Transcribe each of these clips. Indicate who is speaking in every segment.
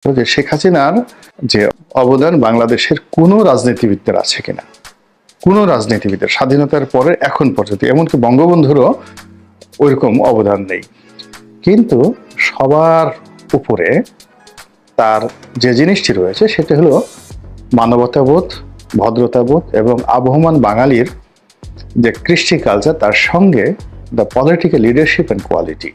Speaker 1: যে শেখ হাসিনার যে অবদান বাংলাদেশের কোনো রাজনীতিবিদদের আছে কিনা, কোনো রাজনীতিবিদের স্বাধীনতার পরে এখন পর্যন্ত, এমনকি বঙ্গবন্ধুরও ওইরকম অবদান নেই। কিন্তু সবার উপরে তার যে জিনিসটি রয়েছে সেটা হলো মানবতাবোধ, ভদ্রতাবোধ এবং আবহমান বাঙালির যে কৃষ্টি কালচার, তার সঙ্গে the political leadership and quality.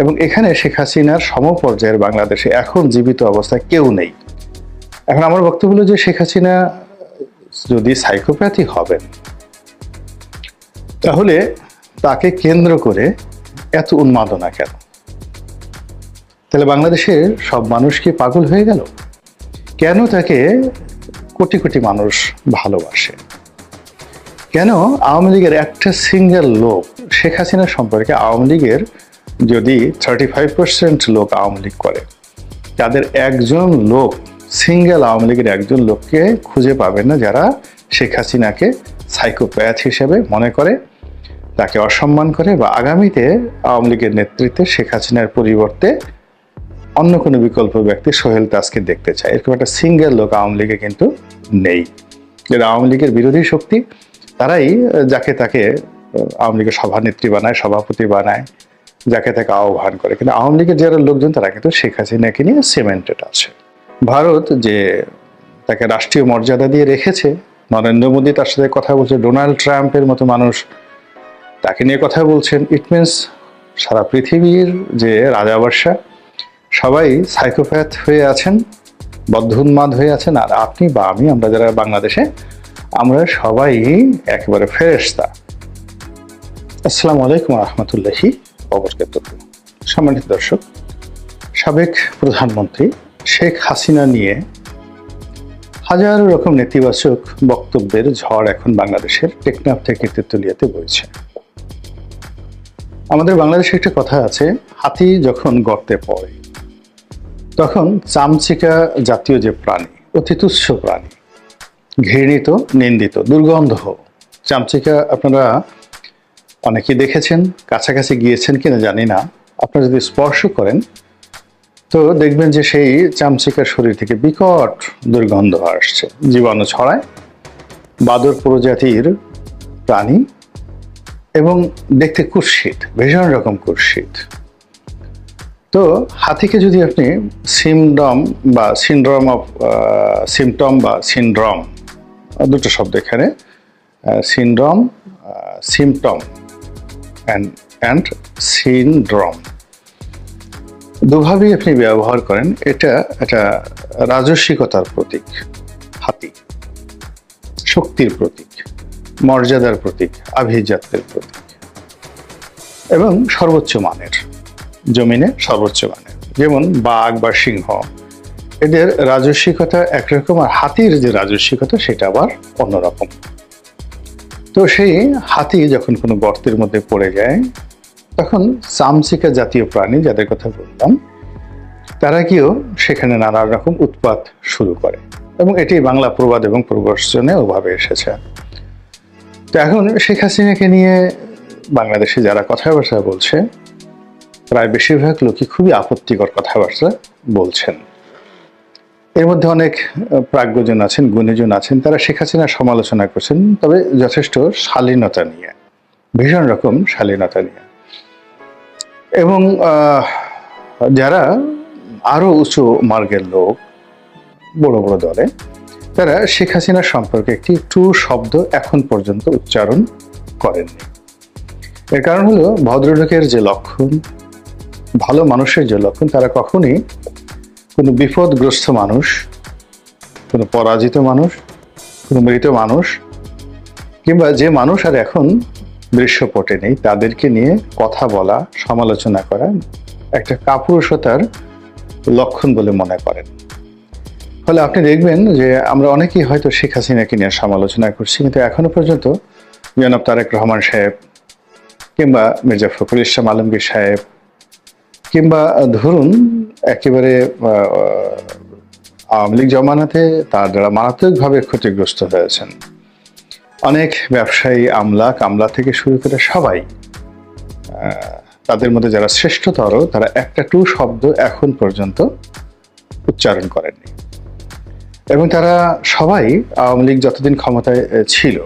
Speaker 1: এবং এখানে শেখ হাসিনার সমপর্যায়ের বাংলাদেশে এখন জীবিত অবস্থায় কেউ নেই। এখন আমার বক্তব্য হলো যে শেখ হাসিনা যদি সাইকোপ্যাথি হবেন, তাহলে তাকে কেন্দ্র করে এত উন্মাদনা কেন? তাহলে বাংলাদেশের সব মানুষ কি পাগল হয়ে গেল? কেন তাকে কোটি কোটি মানুষ ভালোবাসে? কেন আওয়ামী লীগের একটা সিঙ্গেল লোক শেখ হাসিনা সম্পর্কে, আওয়ামী লীগের যদি 35% লোক আওয়ামী লীগ করে, তাদের একজন লোক, সিঙ্গেল আওয়ামী লীগের একজন লোককে খুঁজে পাবেন না যারা শেখ হাসিনাকে সাইকোপ্যাথ হিসেবে মনে করে, তাকে অসম্মান করে, বা আগামীতে আওয়ামী লীগের নেতৃত্বে শেখ হাসিনার পরিবর্তে অন্য কোনো বিকল্প ব্যক্তি সোহেল তাজকে দেখতে চায়। এরকম একটা সিঙ্গেল লোক আওয়ামী লীগে কিন্তু নেই। যারা আওয়ামী লীগের বিরোধী শক্তি, তারাই যাকে তাকে আওয়ামী লীগের সভানেত্রী বানায়, সভাপতি বানায়, যাকে তাকে আহ্বান করে। কিন্তু আওয়ামী লীগের যারা লোকজন, তারা কিন্তু শেখ হাসিনাকে নিয়ে সিমেন্টেড আছে। ভারত যে তাকে রাষ্ট্রীয় মর্যাদা দিয়ে রেখেছে, নরেন্দ্র মোদী তার সাথে কথা বলছে, ডোনাল্ড ট্রাম্পের মতো মানুষ তাকে নিয়ে কথা বলছেন, ইট মিনস সারা পৃথিবীর যে রাজাবাদশা সবাই সাইকোপ্যাথ হয়ে আছেন, বদ্ধোন্মাদ হয়ে আছেন। আর আপনি বা আমি, আমরা যারা বাংলাদেশে, আমরা সবাই একেবারে ফেরেশতা। আসসালামু আলাইকুম রহমতুল্লাহি ওয়াবারাকাতুহু। সম্মানিত দর্শক, সাবেক প্রধানমন্ত্রী শেখ হাসিনা নিয়ে হাজার রকম নেতিবাচক বক্তব্যের ঝড় এখন বাংলাদেশের টেকনাফ থেকে তেঁতুলিয়াতে বইছে। আমাদের বাংলাদেশে একটা কথা আছে, হাতি যখন গর্তে পড়ে তখন চামচিকা জাতীয় যে প্রাণী, অতি তুচ্ছ প্রাণী, ঘৃণিত, নিন্দিত, দুর্গন্ধ চামচিকা, আপনারা অনেকেই দেখেছেন, কাছাকাছি গিয়েছেন কিনা জানি না। আপনারা যদি স্পর্শ করেন তো দেখবেন যে সেই চামচিকার শরীর থেকে বিকট দুর্গন্ধ আসছে, জীবাণু ছড়ায়, বাদর প্রজাতির প্রাণী এবং দেখতে কুৎসিত, ভীষণ রকম কুৎসিত। তো হাতিকে যদি আপনি সিমডম বা সিনড্রোম অফ সিমটম বা সিনড্রোম, দুটো শব্দ এখানে, সিনড্রোম, সিমটম অ্যান্ড সিনড্রোম, দুভাবেই আপনি ব্যবহার করেন, এটা একটা রাজস্বিকতার প্রতীক। হাতি শক্তির প্রতীক, মর্যাদার প্রতীক, আভিজাত্যের প্রতীক এবং সর্বোচ্চ মানের, জমিনে সর্বোচ্চ মানের। যেমন বাঘ বা সিংহ, এদের রাজস্বিকতা একরকম, আর হাতির যে রাজস্বিকতা সেটা আবার অন্যরকম। তো সেই হাতি যখন কোনো গর্তের মধ্যে পড়ে যায়, তখন চামচিকা জাতীয় প্রাণী যাদের কথা বললাম, তারা গিয়েও সেখানে নানা রকম উৎপাত শুরু করে, এবং এটি বাংলা প্রবাদ এবং প্রবচনে ওভাবে এসেছে। তো এখন শেখ হাসিনাকে নিয়ে বাংলাদেশে যারা কথাবার্তা বলছে, প্রায় বেশিরভাগ লোকই খুবই আপত্তিকর কথাবার্তা বলছেন। এর মধ্যে অনেক প্রাজ্ঞজন আছেন, গুণীজন আছেন, তারা শেখ হাসিনার সমালোচনা করছেন, তবে যথেষ্ট শালীনতা নিয়ে, ভীষণ রকম শালীনতা নিয়ে। এবং যারা আরো উঁচু মার্গের লোক, বড় বড় দলে, তারা শেখ হাসিনার সম্পর্কে একটি টু শব্দ এখন পর্যন্ত উচ্চারণ করেননি। এর কারণ হলো, ভদ্রলোকের যে লক্ষণ, ভালো মানুষের যে লক্ষণ, তারা কখনই কোনো বিপদগ্রস্ত মানুষ, কোনো পরাজিত মানুষ, কোনো মৃত মানুষ, কিংবা যে মানুষ আর এখন দৃশ্যপটে নেই, তাদেরকে নিয়ে কথা বলা, সমালোচনা করা একটা কাপুরুষতার লক্ষণ বলে মনে করেন। ফলে আপনি দেখবেন যে আমরা অনেকেই হয়তো শেখ হাসিনাকে নিয়ে সমালোচনা করছি, কিন্তু এখনো পর্যন্ত জনাব তারেক রহমান সাহেব, কিংবা মির্জা ফখরুল ইসলাম আলমগীর সাহেব, কিংবা ধরুন একেবারে আওয়ামী লীগ জমানাতে তার দ্বারা মারাত্মকভাবে ক্ষতিগ্রস্ত হয়েছেন অনেক ব্যবসায়ী, কামলা থেকে শুরু করে সবাই, তাদের মধ্যে যারা শ্রেষ্ঠতর, তারা একটা টু শব্দ এখন পর্যন্ত উচ্চারণ করেননি। এবং তারা সবাই আওয়ামী লীগ যতদিন ক্ষমতায় ছিল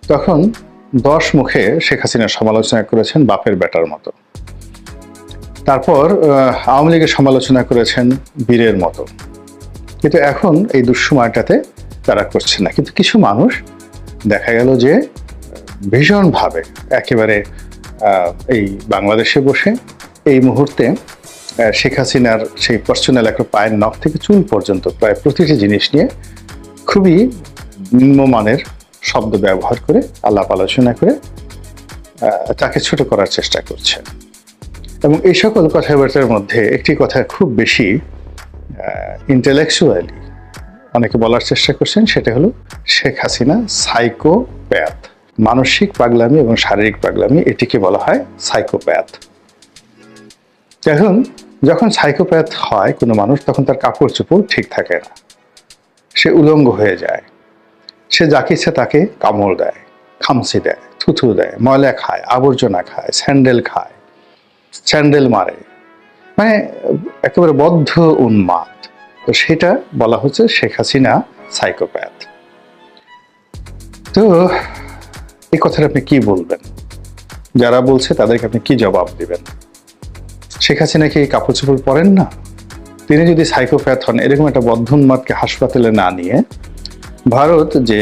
Speaker 1: তখন 10 মুখে শেখ হাসিনার সমালোচনা করেছেন বাপের বেটার মতো। তারপর আওয়ামী লীগের সমালোচনা করেছেন বীরের মতো। কিন্তু এখন এই দুঃসময়টাতে তারা করছে না। কিন্তু কিছু মানুষ দেখা গেল যে ভীষণভাবে একেবারে এই বাংলাদেশে বসে এই মুহূর্তে শেখ হাসিনার সেই পার্সোনাল একটা পায়ের নখ থেকে চুল পর্যন্ত প্রায় প্রতিটি জিনিস নিয়ে খুবই নিম্নমানের শব্দ ব্যবহার করে আলাপ আলোচনা করে তাকে ছোট করার চেষ্টা করছে। এবং এই সকল কথাবার্তার মধ্যে একটি কথা খুব বেশি ইন্টেলেকচুয়ালি অনেকে বলার চেষ্টা করছেন, সেটা হলো শেখ হাসিনা সাইকোপ্যাথ। মানসিক পাগলামি এবং শারীরিক পাগলামি, এটিকে বলা হয় সাইকোপ্যাথ। এখন যখন সাইকোপ্যাথ হয় কোনো মানুষ, তখন তার কাপড় চোপড় ঠিক থাকে না, সে উলঙ্গ হয়ে যায়, সে যাকে ইচ্ছা তাকে কামড় দেয়, খামচি দেয়, থুথু দেয়, ময়লা খায়, আবর্জনা খায়, স্যান্ডেল মারে, মানে একেবারে বদ্ধ উন্মাদ। তো সেটা বলা হচ্ছে শেখ হাসিনা সাইকোপ্যাথ। তো এই কথাটা আপনি কি বলবেন? যারা বলছে তাদেরকে আপনি কি জবাব দিবেন? শেখ হাসিনা কি কাপড় চোপড় পরেন না? তিনি যদি সাইকোপ্যাথ হন, এরকম একটা বদ্ধ উন্মাদকে হাসপাতালে না নিয়ে ভারত যে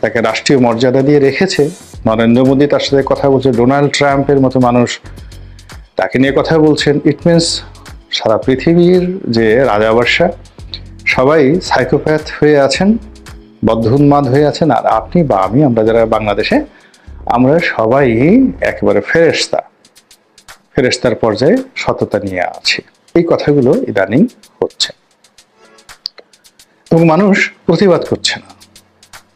Speaker 1: তাকে রাষ্ট্রীয় মর্যাদা দিয়ে রেখেছে, নরেন্দ্র মোদী তার সাথে কথা বলছে, ডোনাল্ড ট্রাম্পের মতো মানুষ তাকে নিয়ে কথা বলছেন, ইট মিনস সারা পৃথিবীর যে রাজাবাদশা সবাই সাইকোপ্যাথ হয়ে আছেন, বদ্ধ উন্মাদ হয়ে আছেন, আর আপনি বা আমি, আমরা যারা বাংলাদেশে, আমরা সবাই একেবারে ফেরেশতার পর্যায়ে সততা নিয়ে আছি। এই কথাগুলো ইদানিং হচ্ছে এবং মানুষ প্রতিবাদ করছে না।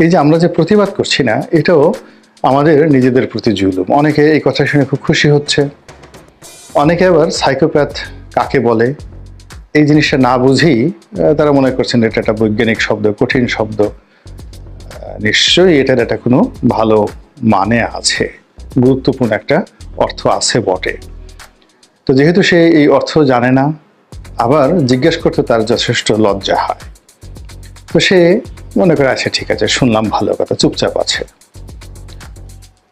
Speaker 1: এই যে আমরা যে প্রতিবাদ করছি না, এটাও আমাদের নিজেদের প্রতি জুলুম। অনেকে এই কথা শুনে খুব খুশি হচ্ছে, অনেকে আবার সাইকোপ্যাথ কাকে বলে এই জিনিসটা না বুঝেই তারা মনে করছেন এটা একটা বৈজ্ঞানিক শব্দ, কঠিন শব্দ, নিশ্চয়ই এটার একটা কোনো ভালো মানে আছে, গুরুত্বপূর্ণ একটা অর্থ আছে বটে। তো যেহেতু সে এই অর্থ জানে না, আবার জিজ্ঞেস করতে তার যথেষ্ট লজ্জা হয়, তো সে মনে করে আচ্ছা ঠিক আছে, শুনলাম, ভালো কথা, চুপচাপ আছে।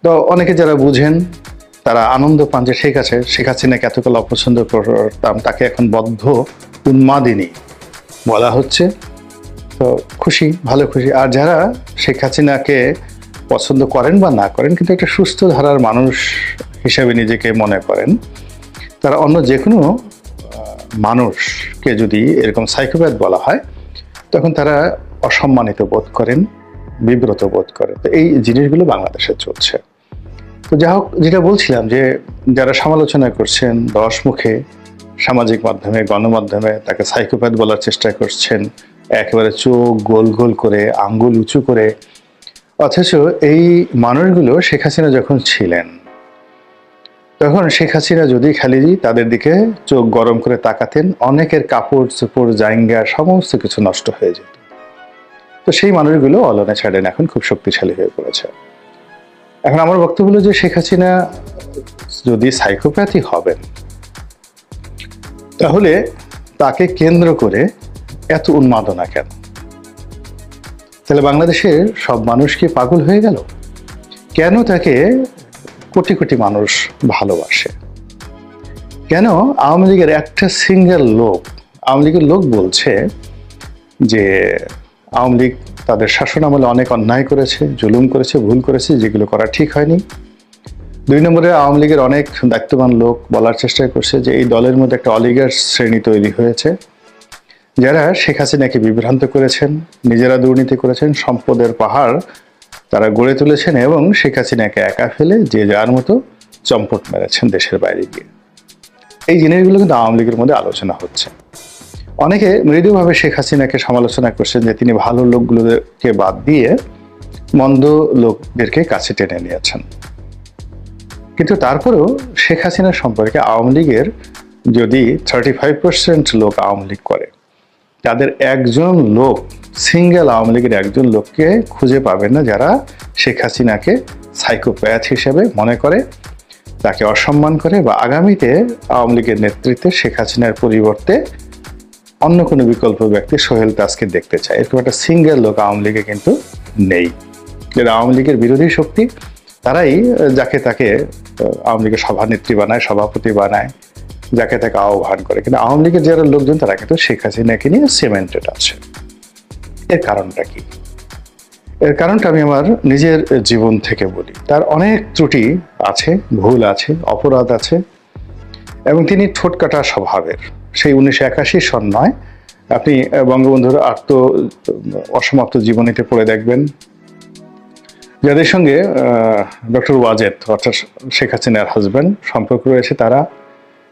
Speaker 1: তো অনেকে যারা বুঝেন তারা আনন্দ পান যে ঠিক আছে, শেখ হাসিনাকে এতকাল অপছন্দ করতাম, তাকে এখন বদ্ধ উন্মাদিনী বলা হচ্ছে, তো খুশি, ভালো খুশি। আর যারা শেখ হাসিনাকে পছন্দ করেন বা না করেন, কিন্তু একটা সুস্থ ধারার মানুষ হিসেবে নিজেকে মনে করেন, তারা অন্য যে কোনো মানুষকে যদি এরকম সাইকোপ্যাথ বলা হয়, তখন তারা অসম্মানিত বোধ করেন, বিব্রত বোধ করেন। তো এই জিনিসগুলো বাংলাদেশে চলছে। তো যাই হোক, যেটা বলছিলাম যে যারা সমালোচনা করছেন 10 মুখে, সামাজিক মাধ্যমে, গণমাধ্যমে তাকে সাইকোপ্যাথ বলার চেষ্টা করছেন, একেবারে চোখ গোল গোল করে, আঙ্গুল উঁচু করে, অথচ এই মানুষগুলো শেখ হাসিনা যখন ছিলেন, তখন শেখ হাসিনা যদি খালি তাদের দিকে চোখ গরম করে তাকাতেন, অনেকের কাপড় চোপড়, জাইঙ্গা, সমস্ত কিছু নষ্ট হয়ে যেত। তো সেই মানুষগুলো অলনে ছাড়েন এখন খুব শক্তিশালী হয়ে পড়েছে। এখন আমার বক্তব্য হলো যে শেখ হাসিনা যদি সাইকোপ্যাথই হবেন, তাহলে তাকে কেন্দ্র করে এত উন্মাদনা কেন? তাহলে বাংলাদেশের সব মানুষ কি পাগল হয়ে গেল? কেন তাকে কোটি কোটি মানুষ ভালোবাসে? কেন আওয়ামী লীগের একটা সিঙ্গেল লোক, আওয়ামী লীগের লোক বলছে যে আওয়ামী লীগ তাদের শাসন আমলে অনেক অন্যায় করেছে, জুলুম করেছে, ভুল করেছে, যেগুলো করা ঠিক হয়নি। 2 নম্বরে আওয়ামী লীগের অনেক দায়িত্ববান লোক বলার চেষ্টা করছে যে এই দলের মধ্যে একটা অলিগার শ্রেণী তৈরি হয়েছে, যারা শেখ হাসিনাকে বিভ্রান্ত করেছেন, নিজেরা দুর্নীতি করেছেন, সম্পদের পাহাড় তারা গড়ে তুলেছেন এবং শেখ হাসিনাকে একা ফেলে যে যার মতো চম্পট মেরেছেন দেশের বাইরে গিয়ে। এই জিনিসগুলো কিন্তু আওয়ামী লীগের মধ্যে আলোচনা হচ্ছে। অনেকে মৃদুভাবে শেখ হাসিনাকে সমালোচনা করছেন যে তিনি ভালো লোকগুলোকে বাদ দিয়ে মন্দ লোকদেরকে কাছে টেনে নিয়েছেন। কিন্তু তারপরেও শেখ হাসিনা সম্পর্কে আওয়ামী লীগের যদি 35% লোক আওয়ামী লীগ করে, তাদের একজন লোক, সিঙ্গেল আওয়ামী লীগের একজন লোককে খুঁজে পাবেন না যারা শেখ হাসিনাকে সাইকোপ্যাথ হিসেবে মনে করে, তাকে অসম্মান করে, বা আগামীতে আওয়ামী লীগের নেতৃত্বে শেখ হাসিনার পরিবর্তে অন্য কোনো বিকল্প ব্যক্তি সোহেল তাজকে দেখতে চায়, এরকম একটা সিঙ্গেল লোক আওয়ামী লীগে কিন্তু নেই। যারা আওয়ামী লীগের বিরোধী শক্তি তারাই যাকে তাকে আওয়ামী লীগের সভানেত্রী বানায়, সভাপতি বানায়, যাকে তাকে আহ্বান করে। কিন্তু আওয়ামী লীগের যারা লোকজন তারা কিন্তু শেখ হাসিনাকে নিয়ে সিমেন্টেড আছে। এর কারণটা কি? এর কারণটা আমি আমার নিজের জীবন থেকে বলি। তার অনেক ত্রুটি আছে, ভুল আছে, অপরাধ আছে, এবং তিনি ঠোঁটকাটা স্বভাবের। সেই 1981 সন নয়, আপনি বঙ্গবন্ধুর অসমাপ্ত জীবনীতে পড়ে দেখবেন, যাদের সঙ্গে ডক্টর ওয়াজেদ অর্থাৎ শেখ হাসিনার হাজব্যান্ড সম্পর্ক রয়েছে তারা,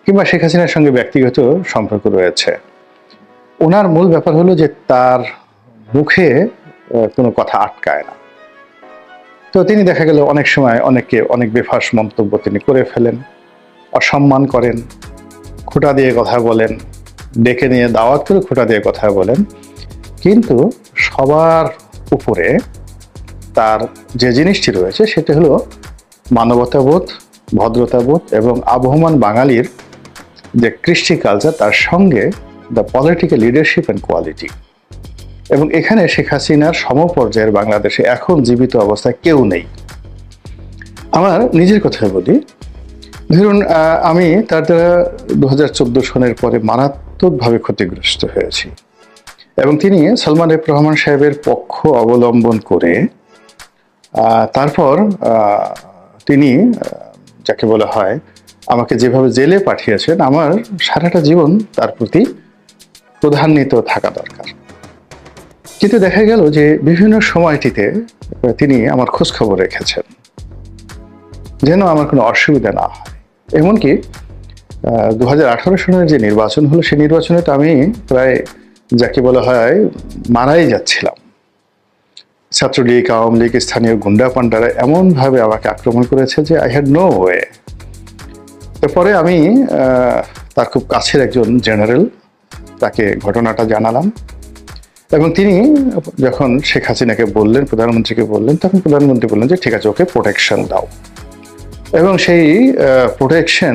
Speaker 1: কিংবা শেখ হাসিনার সঙ্গে ব্যক্তিগত সম্পর্ক রয়েছে, ওনার মূল ব্যাপার হলো যে তার মুখে কোনো কথা আটকায় না। তো তিনি দেখা গেল অনেক সময় অনেক বেফাঁস মন্তব্য তিনি করে ফেলেন, অসম্মান করেন, খোঁটা দিয়ে কথা বলেন, ডেকে নিয়ে দাওয়াত করে খোঁটা দিয়ে কথা বলেন। কিন্তু সবার উপরে তার যে জিনিসটি রয়েছে সেটা হলো মানবতাবোধ, ভদ্রতাবোধ এবং আবহমান বাঙালির যে কৃষ্টি কালচার, তার সঙ্গে the political leadership and quality. এবং এখানে শেখ হাসিনার সমপর্যায়ের বাংলাদেশে এখন জীবিত অবস্থায় কেউ নেই। আমার নিজের কথা বলি, ধরুন আমি তার দ্বারা 2014 সনের পরে মারাত্মকভাবে ক্ষতিগ্রস্ত হয়েছি, এবং তিনি সালমান এফ রহমান সাহেবের পক্ষ অবলম্বন করে তারপর তিনি যাকে বলা হয় আমাকে যেভাবে জেলে পাঠিয়েছেন, আমার সারাটা জীবন তার প্রতি প্রধান্বিত থাকা দরকার। কিন্তু দেখা গেল যে বিভিন্ন সময়টিতে তিনি আমার খোঁজ খবর রেখেছেন যেন আমার কোনো অসুবিধা না হয়। এমনকি 2018 সনের যে নির্বাচন হলো, সেই নির্বাচনে তো আমি প্রায় যাকে বলা হয় মারাই যাচ্ছিলাম। ছাত্রলীগ, আওয়ামী লীগ, স্থানীয় গুন্ডা পান্ডারা এমনভাবে আমাকে আক্রমণ করেছে যে আই হ্যাড নো ওয়ে। এরপরে আমি তার খুব কাছের একজন জেনারেল, তাকে ঘটনাটা জানালাম, এবং তিনি যখন শেখ হাসিনাকে বললেন, প্রধানমন্ত্রীকে বললেন, তখন প্রধানমন্ত্রী বললেন যে ঠিক আছে, ওকে প্রোটেকশন দাও। এবং সেই প্রোটেকশন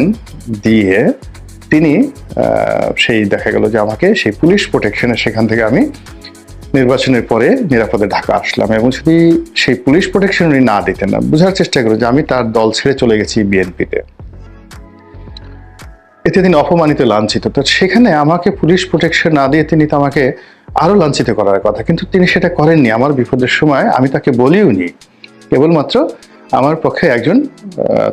Speaker 1: দিয়ে তিনি সেই দেখা গেল যে আমাকে সেই পুলিশ প্রোটেকশনে সেখান থেকে আমি নির্বাচনের পরে নিরাপদে ঢাকা আসলাম। এবং যদি সেই পুলিশ প্রোটেকশন উনি না দিতেন, না বোঝার চেষ্টা করি যে আমি তার দল ছেড়ে চলে গেছি বিএনপিতে, এতে তিনি অপমানিত, লাঞ্ছিত। তো সেখানে আমাকে পুলিশ প্রোটেকশন না দিয়ে তিনি তো আমাকে আরো লাঞ্ছিত করার কথা, কিন্তু তিনি সেটা করেননি। আমার বিপদের সময় আমি তাকে বলিওনি, কেবলমাত্র আমার পক্ষে একজন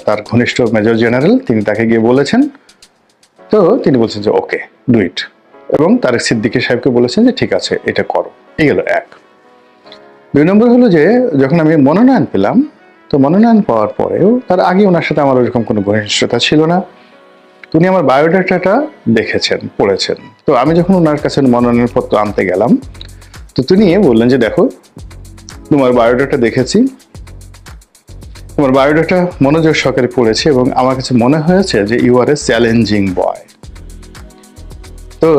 Speaker 1: তার ঘনিষ্ঠ মেজর জেনারেল, তিনি তাকে গিয়ে বলেছেন। তো তিনি বলছেন যে ওকে ডু ইট, এবং তারেক সিদ্দিকী সাহেবকে বলেছেন যে ঠিক আছে এটা করো। এই গেল এক। 2 নম্বর হলো যে যখন আমি মনোনয়ন পেলাম, তো মনোনয়ন পাওয়ার পরেও তার আগে ওনার সাথে আমার ওরকম কোনো ঘনিষ্ঠতা ছিল না। তিনি আমার বায়োডাটাটা দেখেছেন, পড়েছেন। তো আমি যখন ওনার কাছে মনোনয়নপত্র আনতে গেলাম, তো তিনি বললেন যে দেখো, তোমার বায়োডাটা দেখেছি, তোমার বায়োডাটা মনোযোগ সহকারে পড়েছি, এবং আমার কাছে মনে হয়েছে যে ইউ আর এ চ্যালেঞ্জিং বয়। তো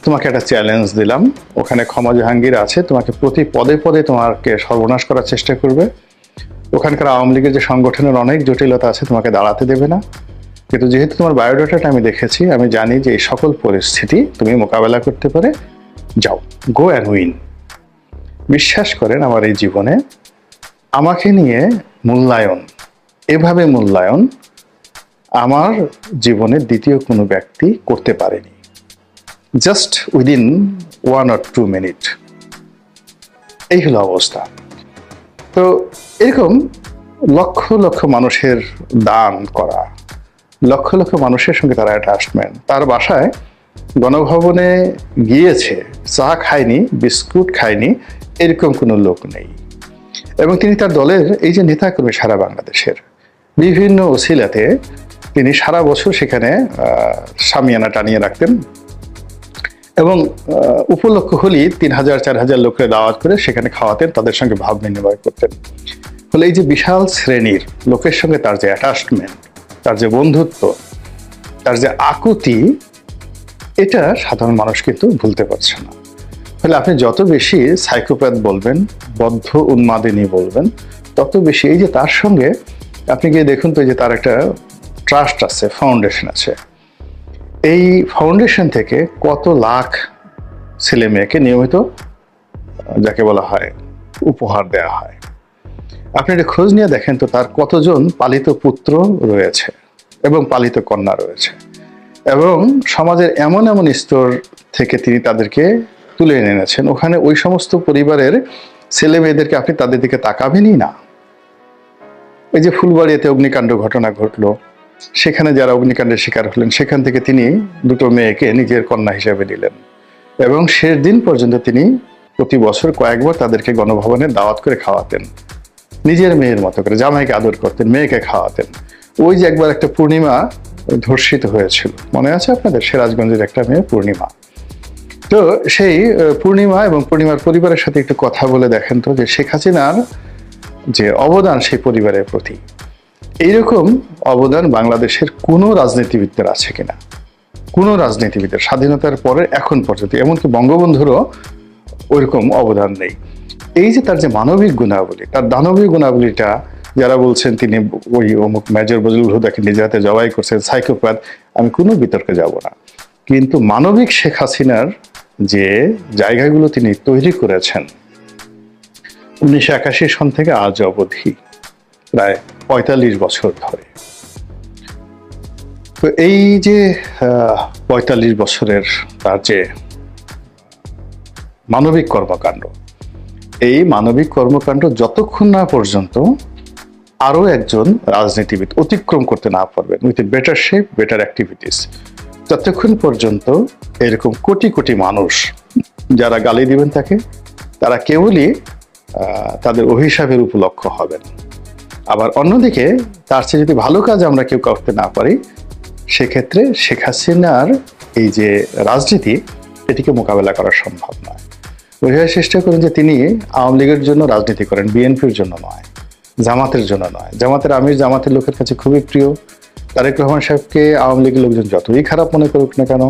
Speaker 1: তোমাকে একটা চ্যালেঞ্জ দিলাম, ওখানে ক্ষমা জাহাঙ্গীর আছে, তোমাকে প্রতি পদে পদে তোমাকে সর্বনাশ করার চেষ্টা করবে। ওখানকার আওয়ামী লীগের যে সংগঠনের অনেক জটিলতা আছে, তোমাকে দাঁড়াতে দেবে না। কিন্তু যেহেতু তোমার বায়োডাটাটা আমি দেখেছি, আমি জানি যে এই সকল পরিস্থিতি তুমি মোকাবেলা করতে পারে, যাও, গো অ্যান্ড উইন। বিশ্বাস করেন, আমার এই জীবনে আমাকে নিয়ে মূল্যায়ন, এভাবে মূল্যায়ন আমার জীবনের দ্বিতীয় কোনো ব্যক্তি করতে পারেনি, জাস্ট উইদিন 1 or 2 মিনিট। এই হলো অবস্থা। তো এরকম লক্ষ লক্ষ মানুষের দান করা, লক্ষ লক্ষ মানুষের সঙ্গে তারা অ্যাটাচমেন্ট। তার বাসায় গণভবনে গিয়েছে, চা খায়নি, বিস্কুট খায়নি, এরকম কোনো লোক নেই। এবং তিনি তার দলের এই যে নেতাকর্মী সারা বাংলাদেশের বিভিন্ন ওসিলাতে তিনি সারা বছর সেখানে শামিয়ানা টানিয়ে রাখতেন, এবং উপলক্ষ হলেই 3000-4000 লোককে দাওয়াত করে সেখানে খাওয়াতেন, তাদের সঙ্গে ভাব বিনিময় করতেন। ফলে এই যে বিশাল শ্রেণীর লোকের সঙ্গে তার যে অ্যাটাচমেন্ট, তার যে বন্ধুত্ব, তার যে আকুতি, এটা সাধারণ মানুষ কিন্তু ভুলতে পারছে না। ফলে আপনি যত বেশি সাইকোপ্যাথ বলবেন, বদ্ধ উন্মাদিনী বলবেন, তত বেশি এই যে তার সঙ্গে আপনি গিয়ে দেখুন তো যে তার একটা ট্রাস্ট আছে, ফাউন্ডেশন আছে। এই ফাউন্ডেশন থেকে কত লাখ ছেলে মেয়েকে নিয়মিত যাকে বলা হয় উপহার দেওয়া হয়। আপনি এটা খোঁজ নিয়ে দেখেন তো তার কতজন পালিত পুত্র রয়েছে এবং পালিত কন্যা রয়েছে, এবং সমাজের এমন এমন স্তর থেকে তিনি তাদেরকে তুলে এনেছেন। ওখানে ওই সমস্ত পরিবারের ছেলে মেয়েদেরকে আপনি তাদের দিকে তাকাবেনই না। এই যে ফুলবাড়িয়াতে অগ্নিকাণ্ড ঘটনা ঘটলো, সেখানে যারা অগ্নিকাণ্ডের শিকার হলেন সেখান থেকে তিনি দুটো মেয়েকে নিজের কন্যা হিসেবে নিলেন, এবং শেষ দিন পর্যন্ত তিনি প্রতি বছর কয়েকবার তাদেরকে গণভবনে দাওয়াত করে খাওয়াতেন, নিজের মেয়ের মতো করে জামাইকে আদর করতেন, মেয়েকে খাওয়াতেন। ওই যে একবার একটা পূর্ণিমা ধর্ষিত হয়েছিল, মনে আছে আপনাদের? সিরাজগঞ্জের একটা মেয়ে পূর্ণিমা। তো সেই পূর্ণিমা এবং পূর্ণিমার পরিবারের সাথে একটু কথা বলে দেখেন তো যে শেখ হাসিনার যে অবদান সেই পরিবারের প্রতি, এইরকম অবদান বাংলাদেশের কোনো রাজনীতিবিদদের আছে কিনা? কোনো রাজনীতিবিদের স্বাধীনতার পরে এখন পর্যন্ত, এমনকি বঙ্গবন্ধুরও ওইরকম অবদান নেই। এই যে তার যে মানবিক গুণাবলী, তার দানবীয় গুণাবলীটা, যারা বলছেন তিনি ওই অমুক মেজর বজলুল হুদাকে নিজের হাতে জবাই করছেন, সাইকোপ্যাথ, আমি কোনো বিতর্কে যাব না, কিন্তু মানবিক শেখ হাসিনার যে জায়গাগুলো তিনি তৈরি করেছেন 1981 সন থেকে আজ অবধি প্রায় 45 বছর ধরে, তো এই যে 45 বছরের তার যে মানবিক কর্মকাণ্ড, এই মানবিক কর্মকাণ্ড যতক্ষণ না পর্যন্ত আরো একজন রাজনীতিবিদ অতিক্রম করতে না পারবেন with better shape, better activities, ততক্ষণ পর্যন্ত এরকম কোটি কোটি মানুষ যারা গালি দিবেন তাকে, তারা কেবলই তাদের অভিশাপের উপলক্ষ হবেন। আবার অন্যদিকে তার চেয়ে যদি ভালো কাজ আমরা কেউ করতে না পারি, সেক্ষেত্রে শেখ হাসিনার এই যে রাজনীতি, এটিকে মোকাবেলা করা সম্ভব নয়। বোঝার চেষ্টা করুন যে তিনি আওয়ামী লীগের জন্য রাজনীতি করেন, বিএনপির জন্য নয়, জামাতের জন্য নয়। জামাতের আমির জামাতের লোকের কাছে খুবই প্রিয়। তারেক রহমান সাহেবকে আওয়ামী লীগের লোকজন যতই খারাপ মনে করুক না কেন,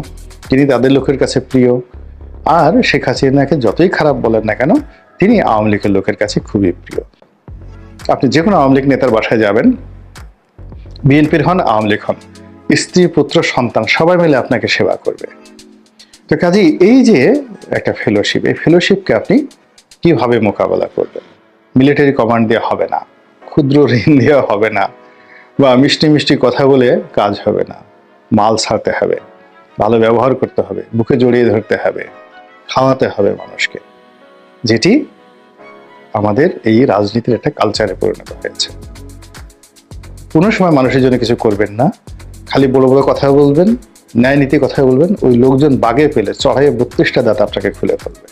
Speaker 1: তিনি তাদের লোকের কাছে প্রিয়। আর শেখ হাসিনাকে যতই খারাপ বলেন না কেন, তিনি আওয়ামী লীগের লোকের কাছে খুবই প্রিয়। আপনি যে কোনো আওয়ামী লীগ নেতার বাসায় যাবেন, বিএনপির হন, আওয়ামী লীগ হন, স্ত্রী, পুত্র, সন্তান সবাই মিলে আপনাকে সেবা করবে। তো কাজেই এই যে একটা ফেলোশিপ, এই ফেলোশিপকে আপনি কিভাবে মোকাবেলা করবেন? মিলিটারি কমান্ড দেওয়া হবে না, ক্ষুদ্র ঋণ দেওয়া হবে না, বা মিষ্টি মিষ্টি কথা বলে কাজ হবে না। মাল ছাড়তে হবে, ভালো ব্যবহার করতে হবে, বুকে জড়িয়ে ধরতে হবে, খাওয়াতে হবে মানুষকে, যেটি আমাদের এই রাজনীতির একটা কালচারে পরিণত হয়েছে। কোনো সময় মানুষের জন্য কিছু করবেন না, খালি বড় বড় কথা বলবেন, ন্যায় নীতি কথা বলবেন, ওই লোকজন বাগে পেলে চড়াইয়ে 32টা দাঁত আপনাকে খুলে ফেলবে।